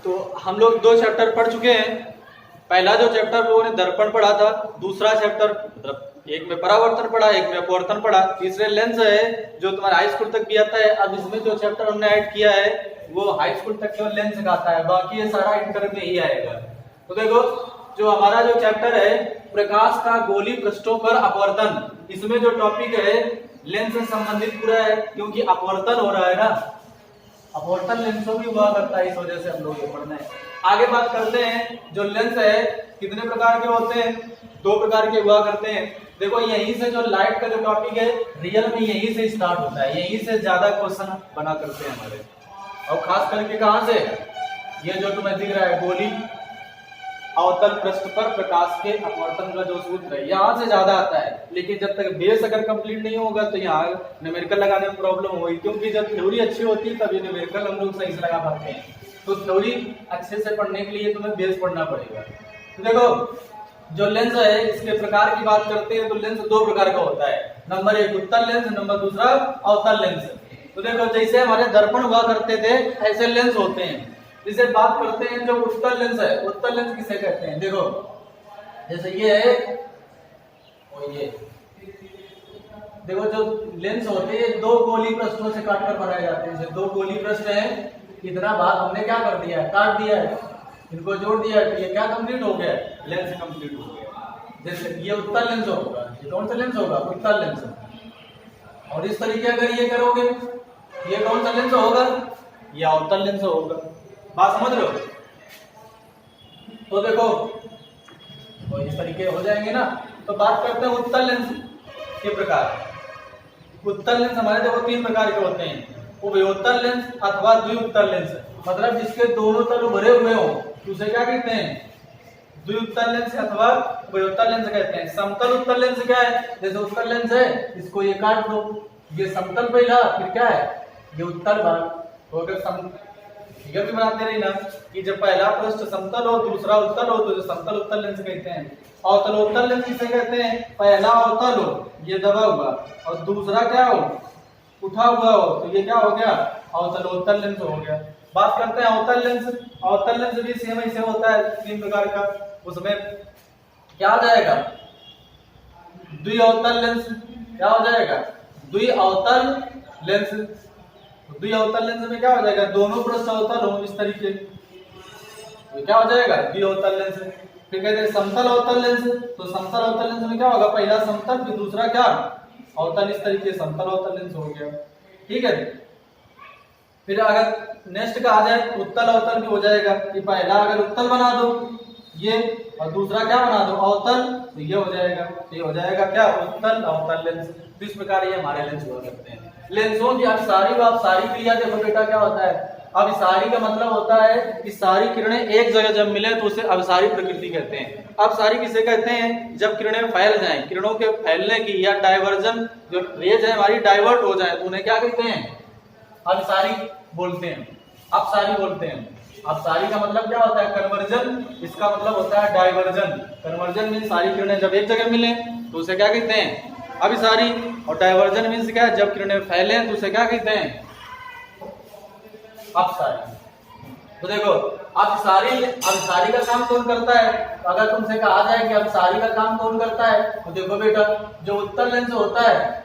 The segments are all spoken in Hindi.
तो हम लोग 2 चैप्टर पढ़ चुके हैं। पहला जो चैप्टर लोगों ने दर्पण पढ़ा था, दूसरा चैप्टर मतलब एक में परावर्तन पढ़ा, एक में अपवर्तन पढ़ा, तीसरे लेंस है जो तुम्हारे हाई स्कूल तक भी आता है। अब इसमें जो चैप्टर हमने ऐड किया है वो हाई स्कूल तक केवल लेंस का आता है, बाकी ये सारा इंटर में ही आएगा। तो देखो जो हमारा जो चैप्टर है प्रकाश का गोलीय पृष्ठों पर अपवर्तन, इसमें जो टॉपिक है लेंस से संबंधित पूरा है, क्योंकि अपवर्तन हो रहा है ना, अपवर्तन लेंसों भी हुआ करता है, इस वजह से हम लोग ये पढ़ना है। आगे बात करते हैं जो लेंस है कितने प्रकार के होते हैं, 2 प्रकार के हुआ करते हैं। देखो यहीं से जो लाइट का जो टॉपिक है रियल में यहीं से स्टार्ट होता है, यहीं से ज्यादा क्वेश्चन बना करते हैं हमारे, और खास करके कहां से, ये जो तुम्हें दिख रहा है गोली अवतल पृष्ठ पर प्रकाश के अपवर्तन का जो सूत्र है यहाँ से ज्यादा आता है। लेकिन जब तक बेस अगर कंप्लीट नहीं होगा तो यहाँ न्यूमेरिकल लगाने में प्रॉब्लम होगी, क्योंकि जब थ्योरी अच्छी होती है तभी न्यूमेरिकल हम लोग सही से लगा पाते हैं। तो थ्योरी अच्छे से पढ़ने के लिए तुम्हें बेस पढ़ना पड़ेगा। तो देखो जो लेंस है इसके प्रकार की बात करते हैं तो लेंस 2 प्रकार का होता है, नंबर 1 उत्तल लेंस, नंबर दूसरा अवतल लेंस। तो देखो जैसे हमारे दर्पण हुआ करते थे ऐसे लेंस होते हैं। जिसे बात करते हैं जो उत्तल लेंस है, उत्तल लेंस किसे कहते हैं, देखो जैसे ये है और ये, देखो जो लेंस होते हैं 2 गोलीय पृष्ठों से काटकर बनाए जाते हैं। जैसे 2 गोलीय पृष्ठ है, इतना भाग हमने क्या कर दिया है, काट दिया है, इनको जोड़ दिया है, तो ये क्या कंप्लीट हो गया, लेंस कंप्लीट हो गया। जैसे ये उत्तल लेंस होगा, ये कौन सा लेंस होगा, उत्तल लेंस। और इस तरीके अगर ये करोगे ये कौन सा लेंस होगा, ये अवतल लेंस होगा। बात समझ रहे हो। तो देखो तो इस तरीके हो जाएंगे ना। तो बात करते हैं उत्तल लेंस के प्रकार। उत्तल लेंस हमारे देखो 3 प्रकार के होते हैं, उभयोत्तल लेंस अथवा द्विउत्तल लेंस, मतलब जिसके दोनों तल भरे हुए हो उसे क्या कहते हैं, द्विउत्तल लेंस अथवा उभयोत्तल लेंस कहते हैं। समतल उत्तल लेंस क्या है, जैसे उत्तल लेंस है इसको ये काट दो, ये समतल पहला, फिर क्या है ये उत्तल भाग। तो अगर फिगर भी बनाते रही ना कि जब पहला पृष्ठ समतल हो दूसरा उत्तल हो तो जो समतल उत्तल लेंस कहते हैं। अवतलोत्तल लेंस किसे कहते हैं, पहला अवतल हो ये दबा हुआ और दूसरा क्या हो उठा हुआ हो, तो ये क्या हो गया अवतलोत्तल लेंस हो गया। बात करते हैं अवतल लेंस। अवतल लेंस भी सेम ऐसे होता है 3 प्रकार का। उसमें क्या आ जाएगा, द्विअवतल लेंस, क्या हो जाएगा द्विअवतल लेंस। द्विअवतल लेंस में क्या हो जाएगा, दोनों पृष्ठ अवतल हो इस तरीके, तो क्या हो जाएगा द्विअवतल लेंस। फिर कहते हैं समतल अवतल लेंस, तो समतल अवतल लेंस में क्या होगा, पहला समतल फिर दूसरा क्या अवतल, इस तरीके समतल अवतल लेंस हो गया। ठीक है। फिर अगर नेक्स्ट का आ जाए उत्तल अवतल भी हो जाएगा, कि पहला अगर उत्तल बना दो ये और दूसरा क्या बना दो अवतल, तो ये हो जाएगा, तो ये हो जाएगा क्या उत्तल अवतल लेंस। तो इस प्रकार ये हमारे लेंस हुआ करते हैं। लेंसों की अपसारी व अपसारी क्रिया देखो बेटा क्या होता है। अपसारी का मतलब होता है कि सारी किरणें एक जगह जब मिले तो उसे अपसारी प्रकृति कहते हैं। अपसारी किसे कहते हैं, जब किरणें फैल जाएं, किरणों के फैलने की या डाइवर्जन जो रेज है हमारी डाइवर्ट हो जाए तो उन्हें क्या कहते हैं, अपसारी बोलते हैं, अपसारी बोलते हैं। अपसारी का मतलब क्या होता है, कन्वर्जन, इसका मतलब होता है डाइवर्जन। कन्वर्जन मीन सारी किरणें जब एक जगह मिले तो उसे क्या कहते हैं अभिसारी, और डाइवर्जन मीन्स क्या है, जब किरणें फैले तो उसे क्या कहते हैं अपसारी। तो देखो अपसारी का काम कौन करता है, तो अगर तुमसे कहा जाए कि अपसारी का काम कौन करता है, तो देखो बेटा जो उत्तल लेंस होता है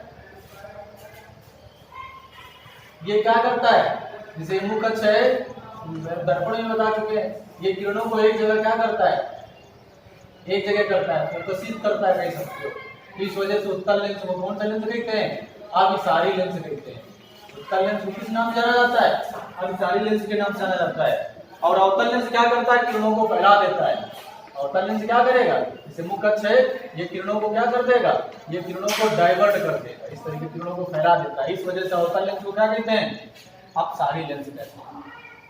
ये क्या करता है, जैसे मुख कक्ष है दर्पण में बता चुके हैं, ये किरणों को एक जगह क्या करता है, एक जगह करता है, फोकसित करता है कह सकते हो। इस वजह से उत्तल लेंस को कौन सा लेंस कहते हैं, अभिसारी लेंस कहते हैं। उत्तल लेंस को किस नाम से जाना जाता है, अभिसारी लेंस के नाम से जाना जाता है। और अवतल लेंस क्या करता है, किरणों को फैला देता है। अवतल लेंस क्या करेगा, जैसे मुख कक्ष है ये किरणों को क्या कर देगा, ये किरणों को डाइवर्ट कर देगा, इस तरीके किरणों को फैला देता है। इस वजह से अवतल लेंस को क्या कहते हैं, अपसारी लेंस कहते हैं।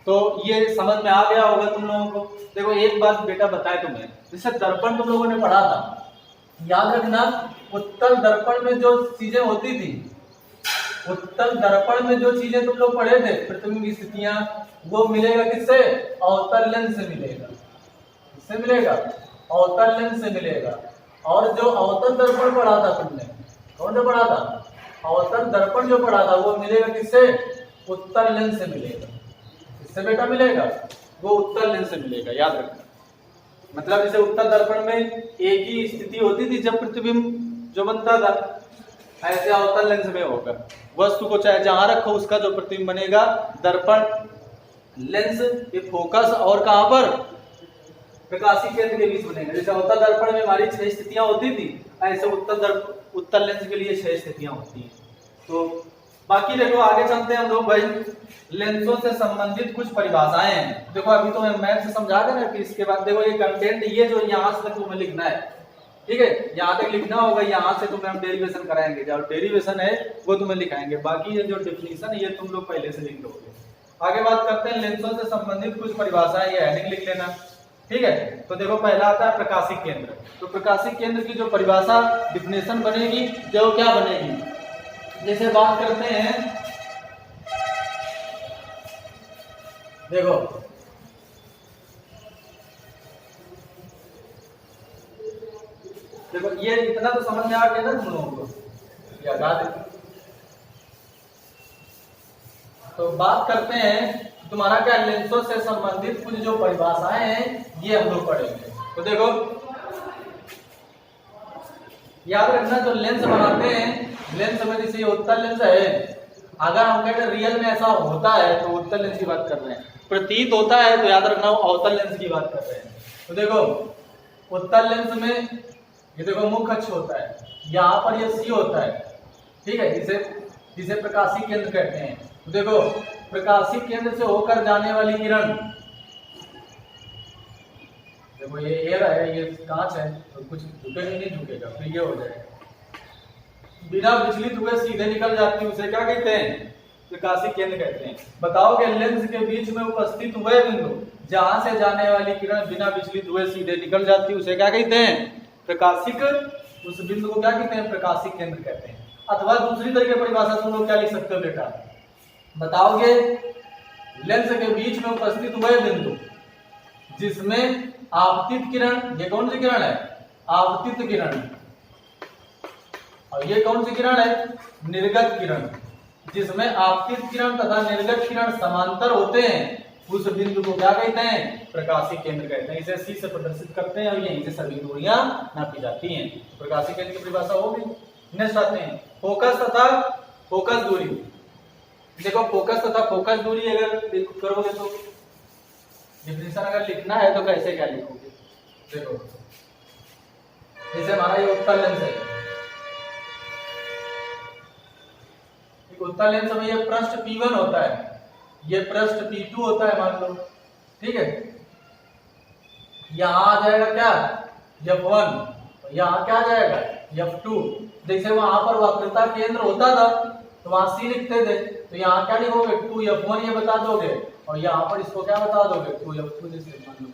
तो ये समझ में आ गया होगा तुम लोगों को। देखो एक बात बेटा बताए तुम्हें, जैसे दर्पण तुम लोगों ने पढ़ा था, याद रखना उत्तल दर्पण में जो चीजें होती थी, उत्तल दर्पण में जो चीजें तुम लोग पढ़े थे प्रतिबिंब स्थितियां, वो मिलेगा किससे, अवतल लेंस से मिलेगा। किससे मिलेगा, अवतल लेंस से मिलेगा। और जो अवतल दर्पण पढ़ा था तुमने, कौन सा पढ़ा था, अवतल दर्पण जो पढ़ा था वो मिलेगा किससे, उत्तल लेंस से मिलेगा। किससे बेटा मिलेगा, वो उत्तल लेंस से मिलेगा, याद रखना। मतलब जैसे उत्तल दर्पण में एक ही स्थिति होती थी जब प्रतिबिंब जो बनता था, ऐसे अवतल लेंस में होगा। वस्तु को चाहे जहां रखो उसका जो प्रतिबिंब बनेगा, दर्पण लेंस ये फोकस और कहां पर, प्रकाशिक केंद्र के बीच बनेगा। जैसे अवतल दर्पण में हमारी 6 स्थितियां होती थी, ऐसे उत्तल लेंस के लिए 6 स्थितियां होती हैं। तो बाकी देखो आगे चलते हैं हम लोग भाई, लेंसों से संबंधित कुछ परिभाषाएं हैं। देखो अभी तो मैथ से समझा देना, फिर इसके बाद देखो ये कंटेंट ये जो यहाँ से तक तुम्हें लिखना है, ठीक है, यहाँ तक लिखना होगा, यहाँ से तुम्हें हम डेरिवेशन कराएंगे, जो डेरिवेशन है वो तुम्हें लिखाएंगे, बाकी ये जो डेफिनेशन है ये तुम लोग पहले से लिख लोगे। आगे बात करते हैं लेंसों से संबंधित कुछ परिभाषाएं, ये हेडिंग लिख लेना, ठीक है। तो देखो पहला आता है प्रकाशिक केंद्र। तो प्रकाशिक केंद्र की जो परिभाषा डिफिनेशन बनेगी, जो क्या बनेगी, जैसे बात करते हैं, देखो देखो ये इतना तो समझ में आ गया ना तुम लोगों को, याद है। तो बात करते हैं तुम्हारा क्या, लेंसों से संबंधित कुछ जो परिभाषाएं हैं ये हम लोग पढ़ेंगे। तो देखो याद रखना, जो लेंस बनाते हैं, लेंस में जैसे उत्तल लेंस है, अगर हम कहते हैं रियल में ऐसा होता है तो उत्तल लेंस की बात कर रहे हैं, प्रतीत होता है तो याद रखना वो अवतल लेंस की बात कर रहे हैं। तो देखो उत्तल लेंस में ये देखो मुख्य अक्ष होता है, यहाँ पर ये सी होता है, ठीक है, जिसे प्रकाशिक केंद्र कहते हैं। तो देखो प्रकाशिक केंद्र से होकर जाने वाली किरण, देखो ये एयर है, ये कांच है, तो कुछ झुकेगा नहीं, झुकेगा फिर ये हो जाएगा, बिना विचलित हुए सीधे निकल जाती है, उसे क्या कहते हैं, प्रकाशिक केंद्र कहते हैं। बताओगे लेंस के बीच में उपस्थित हुए बिंदु जहां से जाने वाली किरण बिना विचलित हुए सीधे निकल जाती है, उसे क्या कहते हैं, प्रकाशिक, उस बिंदु को क्या कहते हैं, प्रकाशिक केंद्र कहते हैं। अथवा दूसरी तरीके परिभाषा तुम लोग क्या लिख सकते हो बेटा, बताओगे लेंस के बीच में उपस्थित हुए बिंदु जिसमें आपतित किरण, ये कौन सी किरण है, आपतित किरण, और ये कौन सी किरण है, निर्गत किरण, जिसमें आपतित किरण तथा निर्गत किरण समांतर होते हैं, उस बिंदु को क्या कहते हैं, प्रकाशिक केंद्र कहते हैं। इसे सी से प्रदर्शित करते हैं और यहीं से सभी दूरियां नापी जाती हैं। प्रकाशिक केंद्र की परिभाषा होगी। नेक्स्ट आते हैं फोकस तथा फोकस दूरी। देखो फोकस तथा फोकस दूरी अगर करोगे तो डिफिनेशन अगर लिखना है तो कैसे क्या लिखोगे, देखो जैसे हमारा ये उत्तल लेंस है, उत्तल लेंस में ये पृष्ठ P1 होता है, ये पृष्ठ P2 होता है मान लो, ठीक है, यहाँ आ जाएगा क्या F1, यहाँ क्या आ जाएगा F2। जैसे वहां पर वक्रता केंद्र होता था तो वहां C लिखते थे, तो यहाँ क्या लिखोगे 2F1 ये बता दोगे, और यहाँ पर इसको क्या बता दोगे 2F2, जैसे मान लो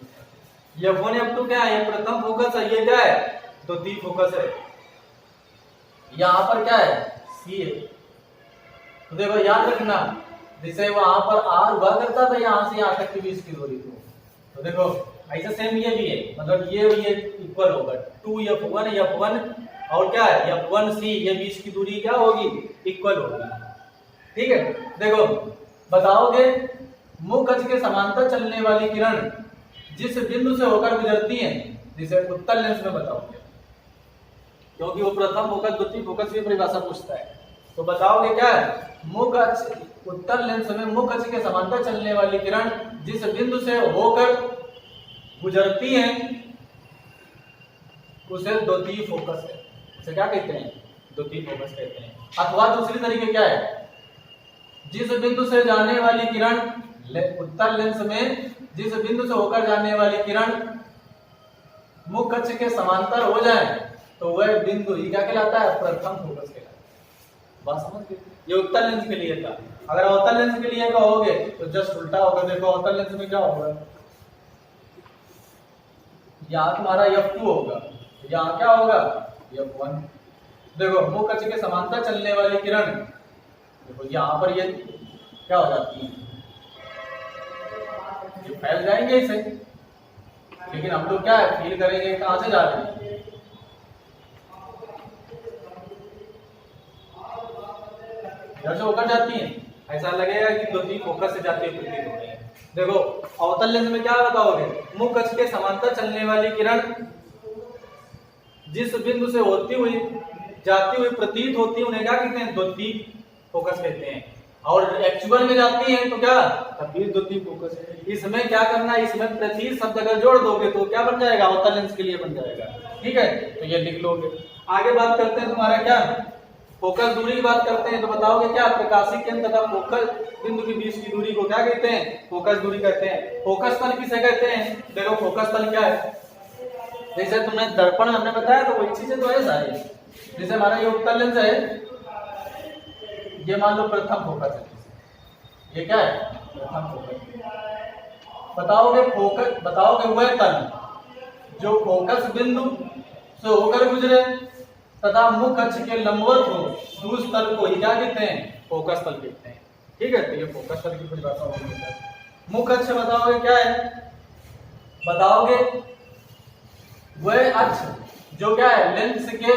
F1 F2 क्या है, ये प्रथम फोकस है, ये क्या है द्वितीय फोकस है, यहाँ पर क्या है C है। तो देखो याद रखना, जैसे वहां पर R हुआ करता था यहाँ से यहाँ तक के बीच की दूरी को, तो देखो ऐसा सेम ये भी है, मतलब ये इक्वल होगा 2F1 F1 और क्या है F1C, ये बीच की दूरी क्या होगी, इक्वल होगी, ठीक है। देखो बताओगे मुख्य अक्ष के समांतर चलने वाली किरण जिस बिंदु से होकर गुजरती है, जिसे उत्तल लेंस में बताओगे, क्योंकि वो प्रथम फोकस द्वितीय फोकस की परिभाषा पूछता है। तो बताओगे क्या है, मुख्य अक्ष उत्तल लेंस में मुख्य अक्ष के समांतर चलने वाली किरण जिस बिंदु से होकर गुजरती है उसे द्वितीय फोकस है, उसे क्या कहते हैं, द्वितीय फोकस कहते हैं। अथवा दूसरी तरीके क्या है, जिस बिंदु से जाने वाली किरण उत्तल लेंस में जिस बिंदु से होकर जाने वाली किरण मुख्य अक्ष के समांतर हो जाए तो वह बिंदु ही क्या कहलाता है, प्रथम फोकस कहलाता है। बात समझ गए, ये उत्तल लेंस के लिए था। अगर अवतल लेंस के लिए कहोगे तो जस्ट उल्टा होगा। देखो अवतल लेंस में क्या होगा, यहाँ तुम्हारा F2 होगा, यहाँ क्या होगा F1। देखो मुख्य अक्ष के समांतर चलने वाली किरण, देखो यहाँ पर ये क्या हो जाती है, ये फैल जाएंगे इसे, लेकिन हम लोग क्या है फील करेंगे कहां से जा रहे हैं, इधर से होकर जाती है, ऐसा लगेगा कि द्वितीय फोकस से जाती है, प्रतीत हो रही है। देखो अवतल लेंस में क्या बताओगे, मुख्य अक्ष के समांतर चलने वाली किरण जिस बिंदु से होती हुई जाती हुई प्रतीत होती है उन्हें क्या कहते हैं, द्वितीयक फोकस कहते हैं। और एक्चुअल में जाती है तो क्या, तब भी द्वितीयक फोकस है। इसमें क्या करना है, इसमें प्रतीत शब्द अगर जोड़ दोगे तो क्या बन जाएगा, अवतल लेंस के लिए बन जाएगा। ठीक है, तो ये लिख लोगे। आगे बात करते हैं तुम्हारा क्या, फोकस दूरी की बात करते हैं। तो बताओगे क्या, प्रकाशीय केंद्र तथा फोकस बिंदु के बीच की दूरी को क्या कहते हैं, फोकस दूरी कहते हैं। फोकस तल किसे कहते हैं, देखो फोकस तल क्या है, जैसे तुमने दर्पण हमने बताया तो वही चीजें तो है सारी। जैसे हमारा ये उत्तल लेंस है, ये मान लो प्रथम फोकस है, ये क्या है, प्रथम फोकस। बताओगे फोकस, बताओगे वह तल जो फोकस बिंदु से होकर गुजरे तथा मुख्य अक्ष के लंबवत हो, उस तल को ही क्या कहते हैं, फोकस तल कहते हैं। ठीक है, तो ये फोकस तल की परिभाषा होगी। मुख्य अक्ष बताओगे क्या है, बताओगे वह अक्ष जो क्या है, लेंस के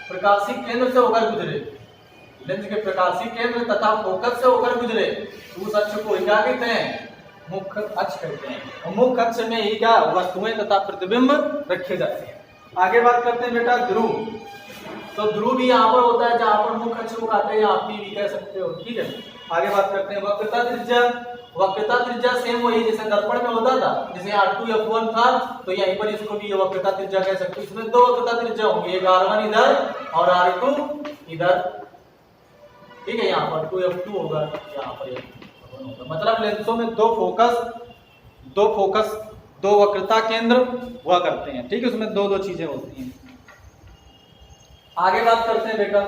प्रकाशीय केंद्र से होकर गुजरे, लेंस के प्रकाशीय केंद्र तथा फोकस से होकर गुजरे, उस अक्ष को क्या कहते हैं, मुख्य अक्ष कहते हैं। और मुख्य अक्ष में ही क्या वस्तुएं तथा प्रतिबिंब रखे जाते हैं। आगे बात करते हैं बेटा ध्रुव। तो ध्रुव भी यहाँ पर होता है जहां पर मुख्य अक्ष को कहते हैं, आप भी कह सकते हो। ठीक है, आगे बात करते हैं वक्रता त्रिज्या। वक्रता त्रिज्या सेम वही जैसे दर्पण में होता था, जैसे R2 F1 था तो यहीं पर इसको भी वक्रता त्रिज्या कह सकते हो। इसमें दो वक्रता त्रिज्या होंगी, एक R1 इधर और R2 इधर। ठीक है, यहाँ पर 2F2 होगा, यहाँ पर F1 होगा। मतलब लेंसों में दो फोकस दो वक्रता केंद्र हुआ करते हैं। ठीक है, उसमें दो चीजें होती हैं। आगे बात करते हैं बेटा,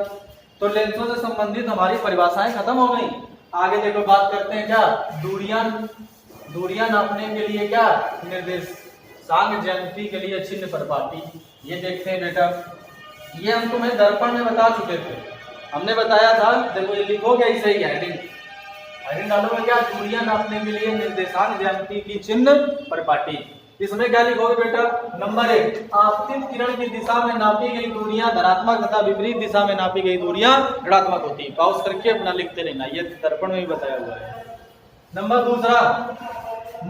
तो लेंसों से संबंधित हमारी परिभाषाएं खत्म हो गई। आगे देखो बात करते हैं क्या, दूरियां नापने के लिए क्या निर्देशांक, ज्यामिति के लिए चिन्ह परिपाटी। ये देखते हैं बेटा, ये हम तुम्हें दर्पण में बता चुके थे, हमने बताया था। देखो ये लिखोगे ऐसे ही हेडिंग डालोगे क्या, दूरियां नापने के लिए निर्देशांक ज्यामिति की चिन्ह परिपाटी। इसमें क्या लिखोगे बेटा, नंबर 1, आपतित किरण की दिशा में नापी गई दूरियां धनात्मक तथा विपरीत दिशा में नापी गई दूरियां ऋणात्मक होती है। पॉज करके अपना लिखते रहना, ये दर्पण में भी बताया हुआ है। नंबर 2,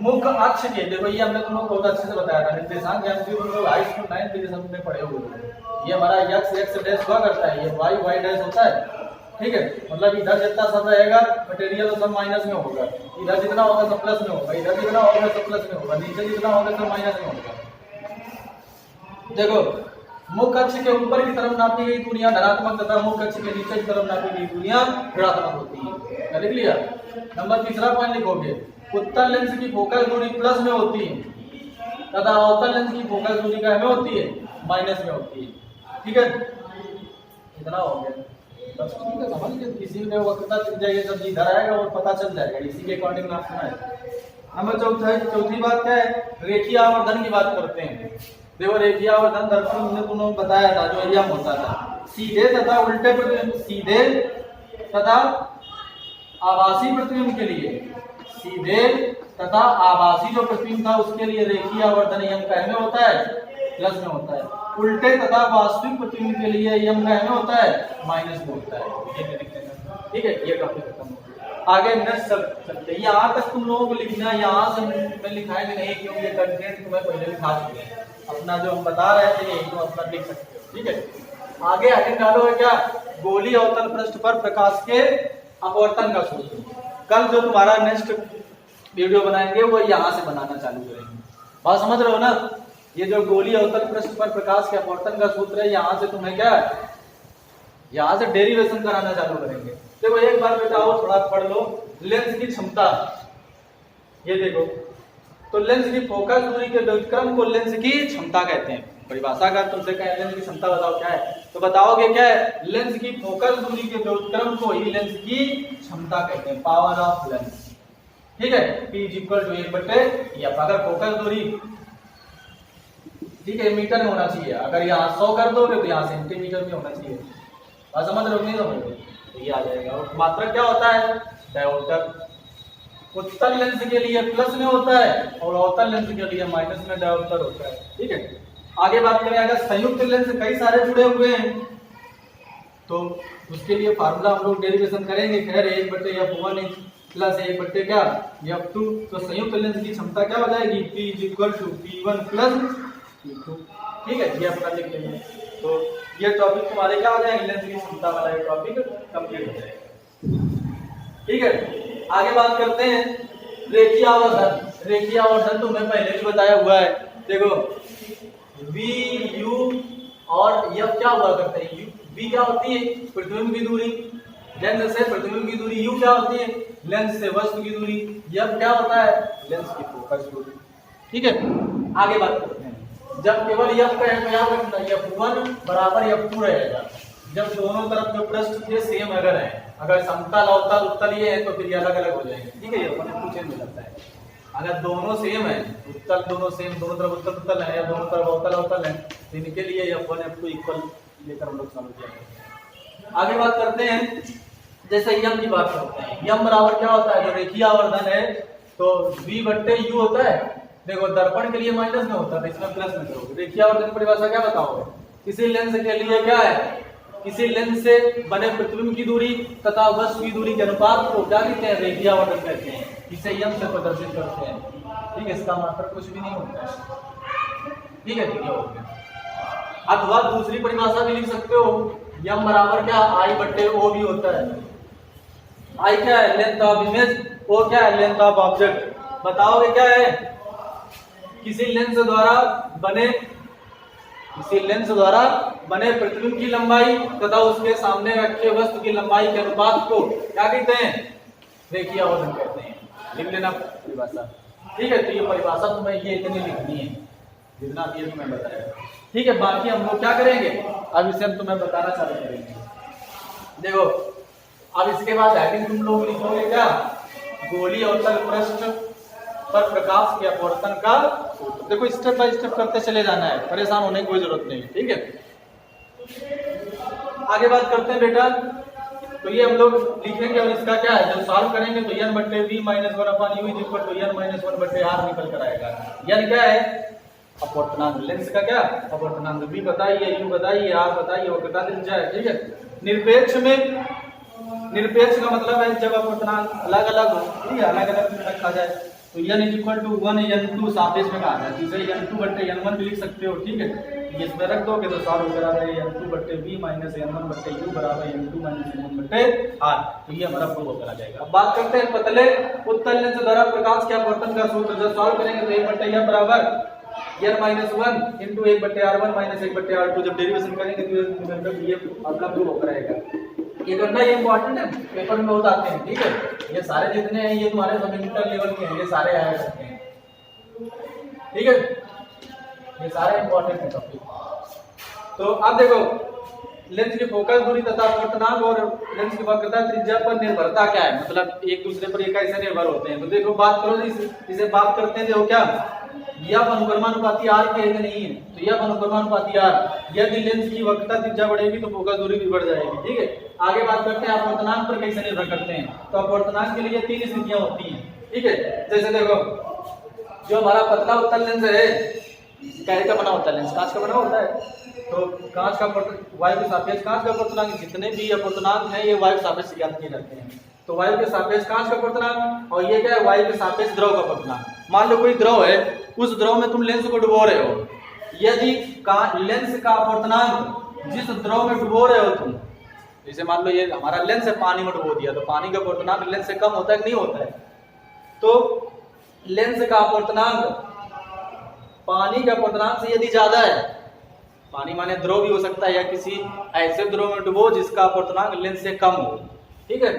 मुख्य अक्ष के, देखो ये हमने तुम लोग बहुत अच्छे से बताया था, निर्देशांक ज्यामिति तुम लोग हाई स्कूल 9th डिवीजन में पढ़े हुए। ये हमारा x डैश हुआ करता है, ये y डैश होता है। ठीक है, मतलब इधर जितना सब रहेगा मटेरियल सब माइनस में होगा, इधर जितना होगा सब प्लस में होगा, इधर जितना होगा सब प्लस में होगा, नीचे जितना होगा सब माइनस में होगा। देखो मुख्य अक्ष के ऊपर की तरफ नापी गई दूरियां धनात्मक तथा मुख्य अक्ष के नीचे की तरफ नापी गई दूरियां ऋणात्मक होती हैं। लिख लिया। नंबर 3 पॉइंट लिखोगे, उत्तल लेंस की फोकस दूरी प्लस में होती है तथा अवतल लेंस की फोकस दूरी क्या में होती है, माइनस में होती है। ठीक है, इतना हो गया। बस ठीक है, समझ गए। किसी में वक्रता त्रिज्या ये सब इधर आएगा और पता चल जाएगा, इसी के अकॉर्डिंग नापना है। हमें चौथी बात क्या है, रेखीय आवर्धन की बात करते हैं। देखो रेखीय आवर्धन दर्पण में तुमने बताया था जो एरिया में होता था, सीधे तथा उल्टे प्रतिबिंब, सीधे तथा आभासी प्रतिबिंब के लिए, सीधे तथा आभासी जो प्रतिबिंब था उसके लिए रेखीय आवर्धन यम का में होता है, प्लस में होता है। उल्टे तथा वास्तविक प्रतिबिंब के लिए यम का में होता है, माइनस में होता है। ठीक है, ये काफी खत्म हो गया। आगे नेक्स्ट चलते हैं। यहाँ तक तुम लोगों को लिखना है, यहाँ से मैं लिखाएंगे नहीं क्योंकि ये कंटेंट तुम्हें पहले लिखा चुके हैं। अपना जो हम बता रहे थे यही तो अपना लिख सकते हो। ठीक है, आगे डालो है क्या, गोली अवतल पृष्ठ पर प्रकाश के अपवर्तन का सूत्र। कल जो तुम्हारा नेक्स्ट वीडियो बनाएंगे वो यहाँ से बनाना चालू करेंगे। बात समझ रहे हो ना, ये जो गोली अवतल पृष्ठ पर प्रकाश के अपवर्तन का सूत्र है, यहाँ से तुम्हें क्या है, यहाँ से डेरिवेशन कराना चालू करेंगे। देखो एक बार बेटा और थोड़ा पढ़ लो, लेंस की क्षमता। ये देखो, तो लेंस की फोकस दूरी के व्युत्क्रम को लेंस की क्षमता कहते हैं। परिभाषा का तुमसे कहें लेंस की क्षमता बताओ क्या है, तो बताओगे क्या है, लेंस की फोकस दूरी के व्युत्क्रम को ही लेंस की क्षमता कहते हैं, पावर ऑफ लेंस। ठीक है, P = 1/f। अगर फोकस दूरी ठीक है मीटर में होना चाहिए, अगर यहाँ 100 कर दोगे तो यहाँ सेंटीमीटर में होना चाहिए। बात समझ रहे हो नहीं समझ रहे, तो ये आ जाएगा। और मात्रक क्या होता है, डायोप्टर। उत्तल लेंस के लिए प्लस में होता है और अवतल लेंस के लिए माइनस में डायोप्टर होता है। ठीक है, आगे बात करें, अगर संयुक्त लेंस कई सारे जुड़े हुए हैं तो उसके लिए फार्मूला हम लोग डेरिवेशन करेंगे। खैर 1/f1 प्लस 1 क्या f2, तो संयुक्त लेंस की क्षमता क्या हो जाएगी P equal to P1 plus P2। ठीक है, ये अपना लिख लेंगे। तो ये टॉपिक तुम्हारे क्या हो जाएंगे, लेंस की क्षमता वाला ये टॉपिक कंप्लीट हो जाएगा। ठीक है, आगे बात करते हैं रेखीय आवर्धन। रेखीय आवर्धन तो मैं पहले भी बताया हुआ है। देखो V U और F क्या हुआ करते हैं, V क्या होती है प्रतिबिंब की दूरी, लेंस से प्रतिबिंब की दूरी, U क्या होती है लेंस से वस्तु की दूरी, F क्या होता है लेंस की फोकस दूरी। ठीक है, आगे बात करते हैं। जब केवल F का है तो याद रखना F1 बराबर F2 रहेगा। जब दोनों तरफ जो पृष्ठ थे सेम अगर है, अगर समतल अवतल उत्तल ये है तो फिर ये अलग अलग हो जाएंगे। ठीक है, ये अपने चेंज हो जाता है। अगर दोनों सेम है, उत्तल दोनों सेम, दोनों तरफ उत्तल उत्तल है या दोनों तरफ अवतल अवतल है, तो इनके लिए F1 F2 इक्वल लेकर हम लोग समझ जाएंगे। आगे बात करते हैं, जैसे यम की बात करते हैं। यम बराबर क्या होता है, जो रेखीय आवर्धन है तो V बट्टे U होता है। देखो दर्पण के लिए माइनस में होता है, इसमें प्लस में करोगे। रेखीय आवर्धन की परिभाषा क्या बताओगे, किसी लेंस के लिए क्या है, किसी लेंस से बने प्रतिबिंब की दूरी तथा वस्तु की दूरी के अनुपात को क्या कहते हैं, रेखीय आवर्धन कहते हैं। इसे यम से प्रदर्शित करते हैं। ठीक है, इसका मात्र कुछ भी नहीं होता है। ठीक है, ठीक है। अथवा दूसरी परिभाषा भी लिख सकते हो, यम बराबर क्या I बट्टे O भी होता है। I क्या है लेंथ ऑफ इमेज, O क्या है लेंथ ऑफ ऑब्जेक्ट। बताओगे क्या है, किसी लेंस द्वारा बने प्रतिबिंब की लंबाई तथा उसके सामने रखे वस्तु की लंबाई के अनुपात को क्या कहते हैं, रेखीय आवर्धन कहते हैं। लिख लेना परिभाषा। ठीक है, तो ये परिभाषा तुम्हें ये इतनी लिखनी है जितना भी मैं बताया। ठीक है, बाकी हम लोग क्या करेंगे, अब इसे हम तुम्हें बताना चालू करेंगे। देखो अब इसके बाद हेडिंग तुम लोग लिखोगे क्या, गोलीय अवतल पृष्ठ पर प्रकाश के अपवर्तन का सूत्र। देखो स्टेप बाय स्टेप करते चले जाना है, परेशान होने की कोई जरूरत नहीं। ठीक है, आगे बात करते हैं बेटा। तो ये हम लोग लिखेंगे और इसका क्या है, जब सॉल्व करेंगे तो n बट्टे v minus 1/u is equal to n minus 1/r निकल कर आएगा। n क्या है अपवर्तनांक, लेंस का क्या अपवर्तनांक, v बताइए, u बताइए, r बताइए, वक्रता दिख जाए। ठीक है, निरपेक्ष में, निरपेक्ष का मतलब है जब अपवर्तनांक अलग अलग हो, ठीक है, अलग अलग रखा जाए तो n is equal to 1 n2 सापेक्ष में कहा जाए, तो इसे n2 बट्टे n1 भी लिख सकते हो। ठीक है, ये इसमें रख दोगे तो सॉल्व होकर आ जाएगा n2 बट्टे v माइनस n1 बट्टे u बराबर n2 माइनस n1 बट्टे r। तो ये हमारा प्रूव होकर आ जाएगा। अब बात करते हैं पतले उत्तल लेंस द्वारा प्रकाश के अपवर्तन का सूत्र। जब सॉल्व करेंगे तो 1 बट्टे m बराबर n माइनस 1 इंटू 1 बट्टे r1 माइनस 1 बट्टे r2। जब डेरिवेशन करेंगे तो ये अपना प्रूव होकर आएगा। ये करना ये इंपॉर्टेंट है, पेपर में बहुत आते हैं। ठीक है, ये सारे जितने हैं ये तुम्हारे सब इंटर लेवल के हैं, ये सारे आया करते हैं। ठीक है, ये सारे इंपॉर्टेंट है टॉपिक। तो अब देखो लेंस की फोकस दूरी तथा अपवर्तनांक और लेंस की वक्रता त्रिज्या पर निर्भरता क्या है, मतलब एक दूसरे पर ये कैसे निर्भर होते हैं। तो देखो बात करो, इसे बात करते हैं। देखो क्या यह अनुक्रमानुपाती r के है नहीं है, तो यह अनुक्रमानुपाती r, यदि लेंस की वक्रता त्रिज्या बढ़ेगी तो फोकस दूरी भी बढ़ जाएगी। ठीक है, आगे बात करते हैं अपवर्तनांक पर कैसे निर्भर करते हैं। तो अपवर्तनांक के लिए 3 स्थितियां होती हैं। ठीक है, जैसे देखो जो हमारा पतला उत्तल लेंस है, कैसे का बना होता है लेंस, कांच का बना होता है। तो कांच का वायु के सापेक्ष कांच का अपवर्तनांक, जितने भी अपवर्तनांक हैं ये वायु के सापेक्ष ज्ञात किए जाते हैं। तो वायु के सापेक्ष कांच का अपवर्तनांक, और ये क्या है वायु के सापेक्ष द्रव का अपवर्तनांक। मान लो कोई द्रव है, उस द्रव में तुम लेंस को डुबो रहे हो, यदि लेंस का अपवर्तनांक जिस द्रव में डुबो रहे हो तुम, जैसे मान लो ये हमारा लेंस है, पानी में डुबो दिया, तो पानी का अपवर्तनांक लेंस से कम होता है कि नहीं होता है। तो लेंस का अपवर्तनांक पानी के अपवर्तनांक से यदि ज्यादा है, पानी माने द्रव भी हो सकता है, या किसी ऐसे द्रव में डुबो जिसका अपवर्तनांक लेंस से कम हो, ठीक है,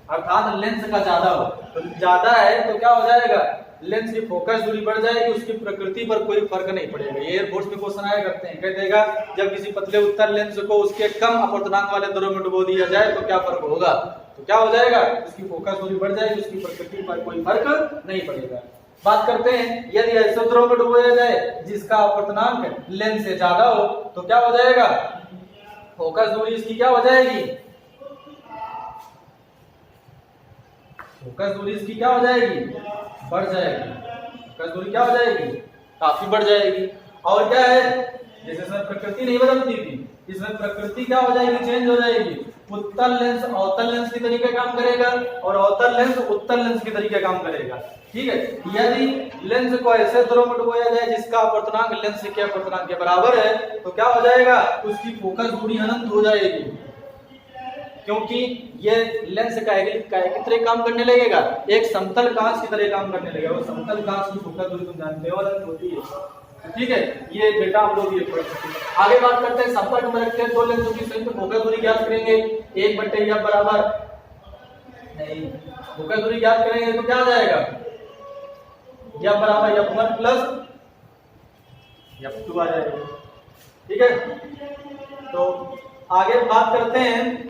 अर्थात लेंस का ज्यादा हो, तो ज्यादा है तो क्या हो जाएगा, लेंस की फोकस दूरी बढ़ जाएगी, उसकी प्रकृति पर कोई फर्क नहीं पड़ेगा। ये एयरफोर्स में क्वेश्चन आया करते हैं, कह देगा जब किसी पतले उत्तल लेंस को उसके कम अपवर्तनांक वाले द्रव में डुबो दिया जाए तो क्या फर्क होगा, तो क्या हो जाएगा, उसकी फोकस दूरी बढ़ जाएगी, उसकी प्रकृति पर कोई फर्क नहीं पड़ेगा। बात करते हैं यदि ऐसे द्रव में डुबोया जाए जिसका अपवर्तनांक लेंस से ज्यादा हो, तो क्या हो जाएगा, फोकस दूरी इसकी क्या हो जाएगी, फोकस दूरी इसकी क्या हो जाएगी, बढ़ जाएगी। फोकस दूरी क्या हो जाएगी, काफी बढ़ जाएगी। और क्या है, जैसे इसमें प्रकृति नहीं बदलती थी, इसमें प्रकृति क्या हो जाएगी, चेंज हो जाएगी। उत्तल लेंस अवतल लेंस की तरीके काम करेगा और अवतल लेंस उत्तल लेंस की तरीके काम करेगा। ठीक है, यदि लेंस को ऐसे ध्रुव में डुबोया जाए जिसका अपर्तनांक लेंस के अपर्तनांक के बराबर है तो क्या हो जाएगा, उसकी फोकस दूरी अनंत हो जाएगी, क्योंकि ये लेंस का की तरह काम करने लगेगा, एक समतल कांच की तरह काम करने लगेगा। वो समतल कांच की फोकस दूरी तुम जानते हो अनंत होती है। ठीक है, ये बेटा हम लोग ये पढ़ सकते हैं। आगे बात करते हैं संपर्क में रखते हैं दो लेंसों की संयुक्त फोकस दूरी ज्ञात करेंगे, 1/f बराबर नहीं, फोकस दूरी ज्ञात करेंगे तो क्या आ जाएगा, f बराबर f1 प्लस f2 आ जाएगा। ठीक है, तो आगे बात करते हैं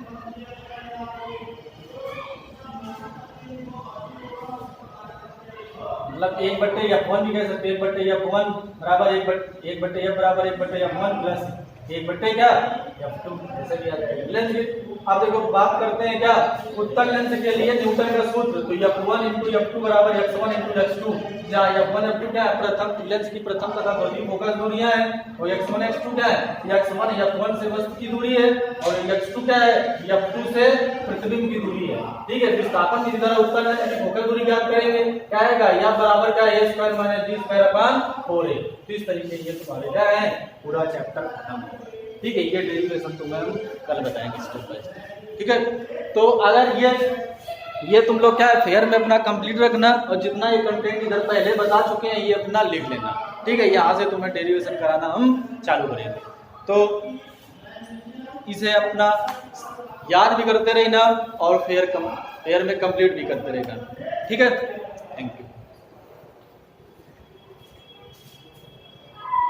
मतलब 1/f1 भी कह सकते हैं, 1/f1 बराबर 1/f बराबर 1/f1 प्लस 1/f2 ऐसे भी आ जाएगा। लेंस की आप देखो बात करते हैं क्या, उत्तल लेंस के लिए न्यूटन का सूत्र, तो f1 × f2 बराबर x1 × x2, जहाँ f1 f2 क्या है, प्रथम लेंस की प्रथम तथा द्वितीय फोकस दूरियां हैं, और x1 x2 क्या है, x1 f1 से वस्तु की दूरी है और x2 क्या है, f2 से प्रतिबिंब की दूरी है। ठीक है, विस्थापन की तरह उत्तल लेंस की फोकस दूरी ज्ञात करेंगे, क्या आएगा, f बराबर क्या है, a² - b²/4a। तो इस तरीके ये तुम्हारे क्या है, पूरा चैप्टर खत्म हो गया। ठीक है, ये डेरिवेशन तुम्हें हम कल बताएंगे स्टेप बाय स्टेप। ठीक है, तो अगर ये तुम लोग क्या है फेयर में अपना कंप्लीट रखना, और जितना ये कंटेंट इधर पहले बता चुके हैं ये अपना लिख लेना। ठीक है, यहाँ से तुम्हें डेरिवेशन कराना हम चालू करेंगे, तो इसे अपना याद भी करते रहना और फेयर में कंप्लीट भी करते रहना। ठीक है।